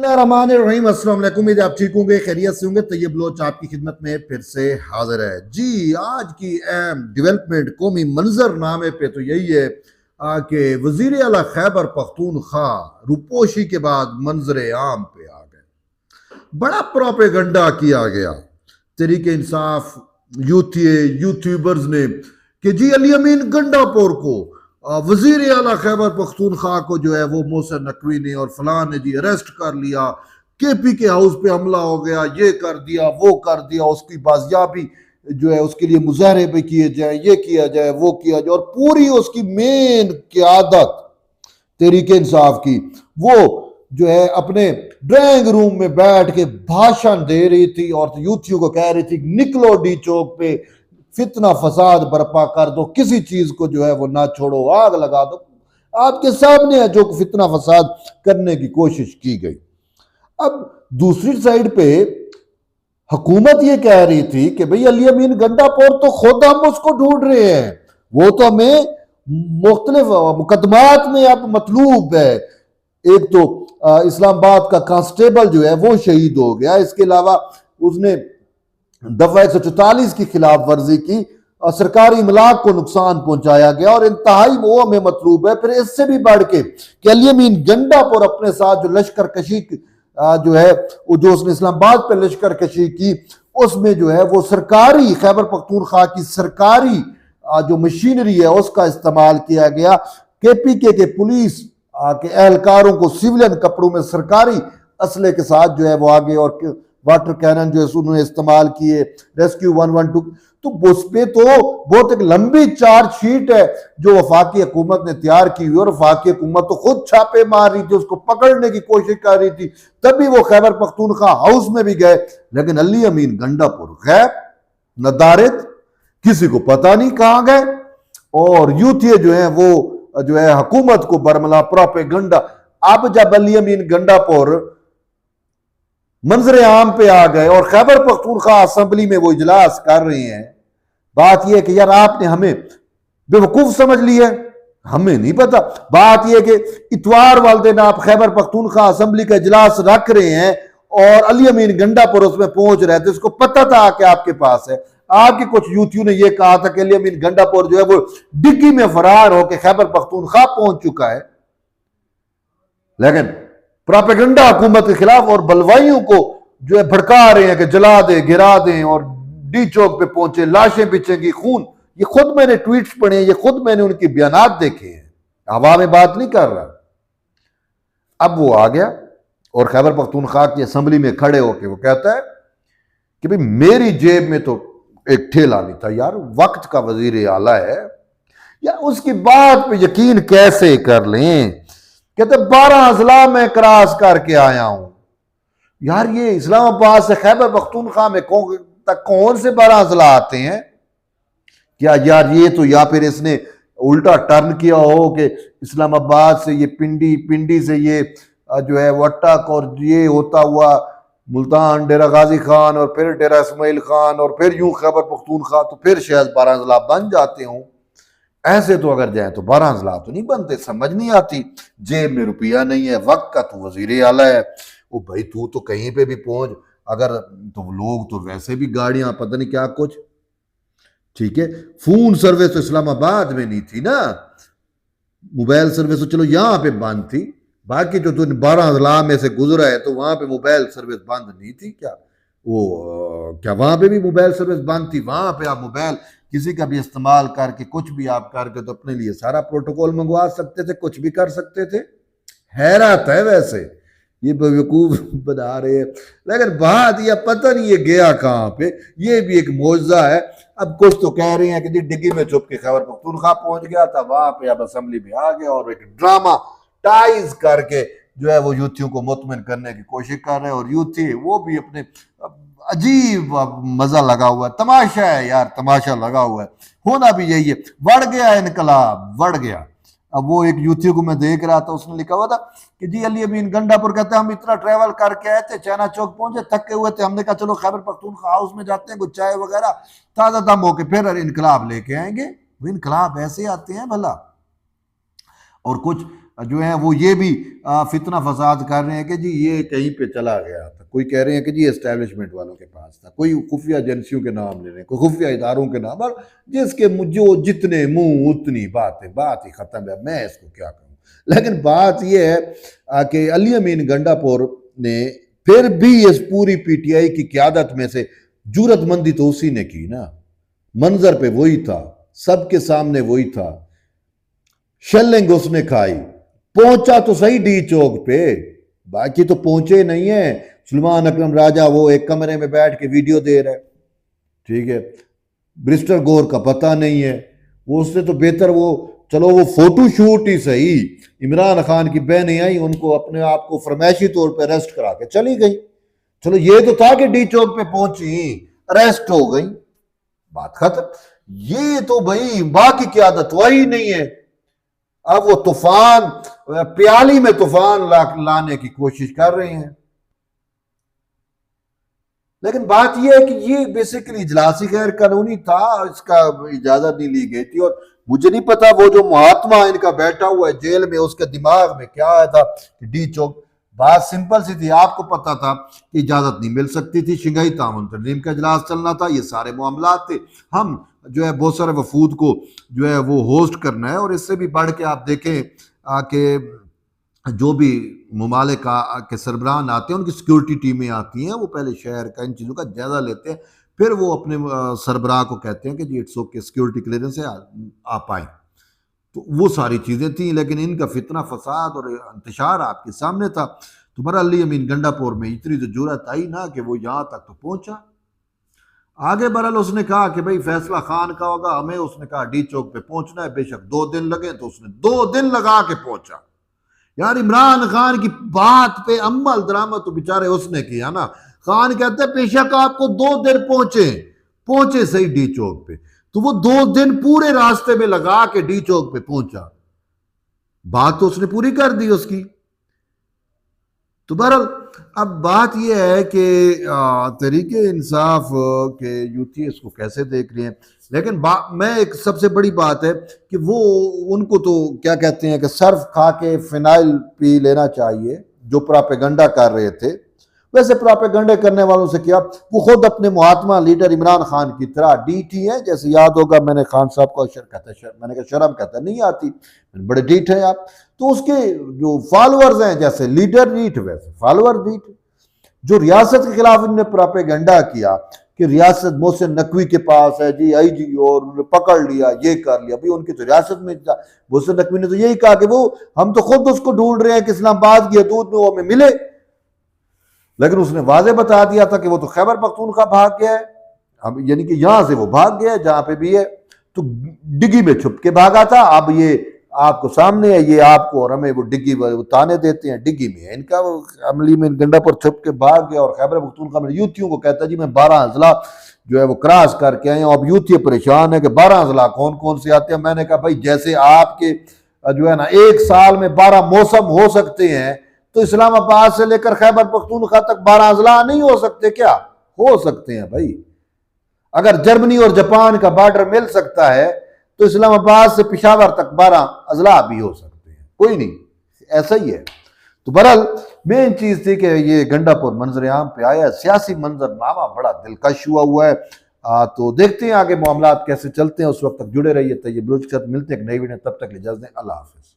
बिस्मिल्लाहिर्रहमानिर्रहीम, अस्सलाम वालेकुम। उम्मीद है आप ठीक होंगे, खैरियत से होंगे। तैयब लोच आपकी खिदमत में फिर से हाजिर है जी। आज की अहम डेवलपमेंट कौमी मंजरनामे पे तो यही है कि वजीर आला खैबर पख्तूनख्वा रुपोशी के बाद मंजर आम पे आ गए। बड़ा प्रोपेगंडा किया गया तरीके इंसाफ यूट्यूबर्स ने कि जी अली अमीन गंडापुर को वजीर आला खैबर पख्तूनख्वा को जो है वो मोहसिन नकवी ने और फलां ने जी अरेस्ट कर लिया, केपी के हाउस पे हमला हो गया, ये कर दिया वो कर दिया, उसकी बाजियाबी जो है उसके लिए मुजाहरे भी किए जाए, ये किया जाए वो किया जाए, और पूरी उसकी मेन क़यादत तहरीके इंसाफ की वो जो है अपने ड्राइंग रूम में बैठ के भाषण दे रही थी और यूथियों को कह रही थी निकलो डी चौक पे, फितना फसाद बर्पा कर दो, किसी चीज को जो है वो ना छोड़ो, आग लगा दो। आपके सामने है जो फितना फसाद करने की कोशिश की गई। अब दूसरी साइड पे हुकूमत ये कह रही थी कि भाई अली अमीन गंडापुर तो खुद हम उसको ढूंढ रहे हैं, वो तो हमें मुख्तलिफ मुकदमात में अब मतलूब है। एक तो इस्लामाबाद का कांस्टेबल जो है वो शहीद हो गया, इसके अलावा उसने दफा 144 की खिलाफ वर्जी की, सरकारी इमलाक को नुकसान पहुंचाया गया और इंतहाई वो हमें मतलूब है। फिर इससे भी बढ़ के कि अली अमीन गंडापुर अपने साथ जो लश्कर कशी जो है जो उसने इस्लामाबाद पे लश्कर कशी की, उसमें जो है वो सरकारी खैबर पख्तूनख्वा की सरकारी जो मशीनरी है उसका इस्तेमाल किया गया। केपीके के पुलिस के एहलकारों को सिविलियन कपड़ों में सरकारी असले के साथ जो है वो आगे और वाटर कैनन जो है उन्होंने इस्तेमाल किए, रेस्क्यू 112। तो उस पे तो बहुत एक लंबी चार्जशीट है जो वफाकी हुकूमत ने तैयार की हुई, और वफाकी हुकूमत तो खुद छापे मार रही थी, उसको पकड़ने की कोशिश कर रही थी, तभी वो खैबर पख्तूनख्वा हाउस में भी गए। लेकिन अली अमीन गंडापुर गैब नदारत, किसी को पता नहीं कहां गए, और यूथिये जो है वो जो है हुकूमत को बरमला प्रोपेगंडा। अब जब अली अमीन गंडापुर मंजर आम पे आ गए और खैबर पख्तूनख्वा असेंबली में वो इजलास कर रहे हैं, बात यह कि यार आपने हमें बेवकूफ समझ लिया, हमें नहीं पता। बात यह कि इतवार वाले दिन आप खैबर पख्तूनख्वा असेंबली का इजलास रख रहे हैं और अली अमीन गंडापुर उसमें पहुंच रहे थे, उसको पता था कि आपके पास है। आपके कुछ यूथियों ने यह कहा था कि अली अमीन गंडापुर जो है वो डिग्गी में फरार होकर खैबर पख्तूनख्वा पहुंच चुका है, लेकिन प्रोपेगंडा हुकूमत के खिलाफ और बलवाइयों को जो है भड़का रहे हैं कि जला दे गिरा दें, और डी चौक पे पहुंचे, लाशें बिछेंगी, खून। ये खुद मैंने ट्वीट्स पढ़े, ये खुद मैंने उनकी बयानात देखे हैं, हवा में बात नहीं कर रहा। अब वो आ गया और खैबर पख्तूनख्वा की असेंबली में खड़े होकर वो कहता है कि भाई मेरी जेब में तो एक ठेला नहीं था। यार वक्त का वजीर आला है, या उसकी बात पे यकीन कैसे कर लें। कहते 12 अजला में क्रॉस करके आया हूं। यार ये इस्लामाबाद से खैबर पख्तूनख्वा में कौन से 12 अजला आते हैं क्या? यार ये तो या फिर इसने उल्टा टर्न किया हो कि इस्लामाबाद से ये पिंडी, पिंडी से ये जो है वट्टक, और ये होता हुआ मुल्तान, डेरा गाजी खान, और फिर डेरा इस्माइल खान, और फिर यूं खैबर पख्तूनख्वा, तो फिर शायद 12 अजला बन जाते हों। ऐसे तो अगर जाए तो 12 अजला तो नहीं बनते। समझ नहीं आती, जेब में रुपया नहीं है, वक्त का तो वजीर आला है। वो भाई तू तो कहीं पे भी पहुंच, अगर तो लोग तो वैसे भी गाड़ियां पता नहीं क्या कुछ, ठीक है। फोन सर्विस तो इस्लामाबाद में नहीं थी ना, मोबाइल सर्विस तो चलो यहां पे बंद थी, बाकी जो तू 12 अजला में से गुजरा है तो वहां पे मोबाइल सर्विस बंद नहीं थी क्या? वो क्या वहां पे भी मोबाइल सर्विस बंद थी? वहां पे आप मोबाइल किसी का भी इस्तेमाल करके कुछ भी आप करके तो अपने लिए सारा प्रोटोकॉल मंगवा सकते थे, कुछ भी कर सकते थे। हैरत है वैसे, ये बेवकूफ बना रहे हैं, लेकिन बात यह पता नहीं ये गया कहां पे, ये भी एक मौजज़ा है। अब कुछ तो कह रहे हैं कि डिग्गी में छुप के खैबर पख्तूनख्वा पहुंच गया था, वहां पे अब असेंबली में आ गया और एक ड्रामा टाइज करके जो है वो यूथियों को मुतमिन करने की कोशिश कर रहे हैं, और यूथी वो भी अपने अजीब मजा लगा हुआ है, तमाशा है यार, तमाशा लगा हुआ है। होना भी यही है, बढ़ गया इनकलाब, बढ़ गया। अब वो एक यूथी को मैं देख रहा था, उसने लिखा हुआ था कि जी अली अमीन गंडापुर कहते हैं हम इतना ट्रेवल करके आए थे, चाइना चौक पहुंचे, थके हुए थे, हमने कहा चलो खैबर पख्तूनख्वा हाउस में जाते हैं, कुछ चाय वगैरह ताजा दम होके फिर इनकलाब लेके आएंगे। वो इनकलाब ऐसे आते हैं भला। और कुछ जो है वो ये भी फितना फसाद कर रहे हैं कि जी ये कहीं पे चला गया था, कोई कह रहे हैं कि जी एस्टेब्लिशमेंट वालों के पास था, कोई खुफिया एजेंसियों के नाम ले रहे हैं, कोई खुफिया इदारों के नाम, और जिसके जो जितने मुंह उतनी बातें, बात ही खत्म है, मैं इसको क्या कहूँ। लेकिन बात यह है कि अली अमीन गंडापुर ने फिर भी इस पूरी पीटीआई की क्यादत में से जुरतमंदी तो उसी ने की ना, मंजर पे वही था, सबके सामने वही था, शेलिंग उसने खाई, पहुंचा तो सही डी चौक पे, बाकी तो पहुंचे नहीं है। सुलेमान अकरम राजा वो एक कमरे में बैठ के वीडियो दे रहा है, ठीक है, ब्रिस्टर गौर का पता नहीं है, वो उससे तो बेहतर वो चलो वो फोटो शूट ही सही, इमरान खान की बहनें आई, उनको अपने आप को फरमाइशी तौर पे अरेस्ट करा के चली गई, चलो ये तो था कि डी चौक पे पहुंची, अरेस्ट हो गई, बात खत्म। ये तो भाई बाकी की आदत वही नहीं है। अब वो तूफान, प्याली में तूफान लाने की कोशिश कर रहे हैं। लेकिन बात यह है कि ये बेसिकली इजलासी गैर कानूनी था, इसका इजाजत नहीं ली गई थी, और मुझे नहीं पता वो जो महात्मा इनका बैठा हुआ है जेल में, उसके दिमाग में क्या आया था कि डी चौक, बात सिंपल सी थी, आपको पता था कि इजाजत नहीं मिल सकती थी, शंघाई ताउन तंजीम का इजलास चलना था, ये सारे मामला थे, हम जो है बहुत सारे वफूद को जो है वो होस्ट करना है, और इससे भी बढ़ के आप देखें कि जो भी ममालिक के सरबराहान आते हैं उनकी सिक्योरिटी टीमें आती हैं, वो पहले शहर का इन चीज़ों का जायजा लेते हैं, फिर वो अपने सरबराह को कहते हैं कि जी इट्स ओके, सिक्योरिटी क्लियरेंस है, आप आए। तो वो सारी चीज़ें थी, लेकिन इनका फितना फसाद और इंतशार आपके सामने था। तो बहरहाल अली अमीन गंडापुर में इतनी तो जुर्रत आई ना कि वो यहाँ तक तो पहुंचा। आगे बहरहाल उसने कहा कि भाई फैसला खान का होगा, हमें उसने कहा डी चौक पे पहुंचना है, बेशक 2 दिन लगे, तो उसने 2 दिन लगा के पहुंचा। यार इमरान खान की बात पे अमल दरामद तो बेचारे उसने किया ना, खान कहते हैं बेशक आपको 2 दिन पहुंचे सही डी चौक पे, तो वो 2 दिन पूरे रास्ते में लगा के डी चौक पे पहुंचा, बात तो उसने पूरी कर दी उसकी। तो बहरहाल अब बात यह है कि तरीके इंसाफ के यूथी इसको कैसे देख रहे हैं, लेकिन मैं एक सबसे बड़ी बात है कि वो उनको तो क्या कहते हैं कि सर्फ खा के फिनाइल पी लेना चाहिए, जो प्रोपेगेंडा कर रहे थे। वैसे प्रोपेगेंडा करने वालों से क्या, वो खुद अपने महात्मा लीडर इमरान खान की तरह डीटी है, जैसे याद होगा मैंने खान साहब को मैंने कहा शर्म कहता नहीं आती, बड़े डीठ हैं आप, तो उसके जो फॉलोअर्स हैं जैसे लीडर डीठ वैसे फॉलोअर डीठ। जो रियासत के खिलाफ इन्होंने प्रोपेगेंडा किया कि रियासत मोहसिन नकवी के पास है जी आईजी, और उन्होंने पकड़ लिया, ये कर लिया, भाई उनकी तो रियासत में मोहसिन नकवी ने तो यही कहा कि वो हम तो खुद उसको ढूंढ रहे हैं कि इस्लामाबाद की हदूद में वो हमें मिले, लेकिन उसने वाजे बता दिया था कि वो तो खैबर पख्तूनख्वा भाग गया है, अब यानी कि यहां से वो भाग गया है जहां पे भी है, तो डिग्गी में छुप के भागा था, अब ये आपको सामने है, ये आपको और हमें वो डिग्गी ताने देते हैं, डिग्गी में है इनका, वो अमली में गंडापुर छुप के भाग गया, और खैबर पख्तूनख्वा में यूथियों को कहता है जी मैं 12 अजला जो है वो क्रॉस करके आए, अब यूथी परेशान है कि 12 अजला कौन कौन से आते हैं। मैंने कहा भाई जैसे आपके जो है ना 1 साल में 12 मौसम हो सकते हैं, तो इस्लामाबाद से लेकर खैबर पख्तूनख्वा तक 12 अजला नहीं हो सकते क्या? हो सकते हैं भाई। अगर जर्मनी और जापान का बॉर्डर मिल सकता है तो इस्लामाबाद से पेशावर तक 12 अजला भी हो सकते हैं, कोई नहीं, ऐसा ही है। तो बहरहाल मेन चीज थी कि ये गंडापुर मंजर आम पे आया, सियासी मंजरनामा बड़ा दिलकश हुआ है। तो देखते हैं आगे मामला कैसे चलते हैं, उस वक्त तक जुड़े रहिए। तैयब बलूच के साथ मिलते हैं एक नई वीडियो, तब तक इजाजत दें, अल्लाह हाफिज।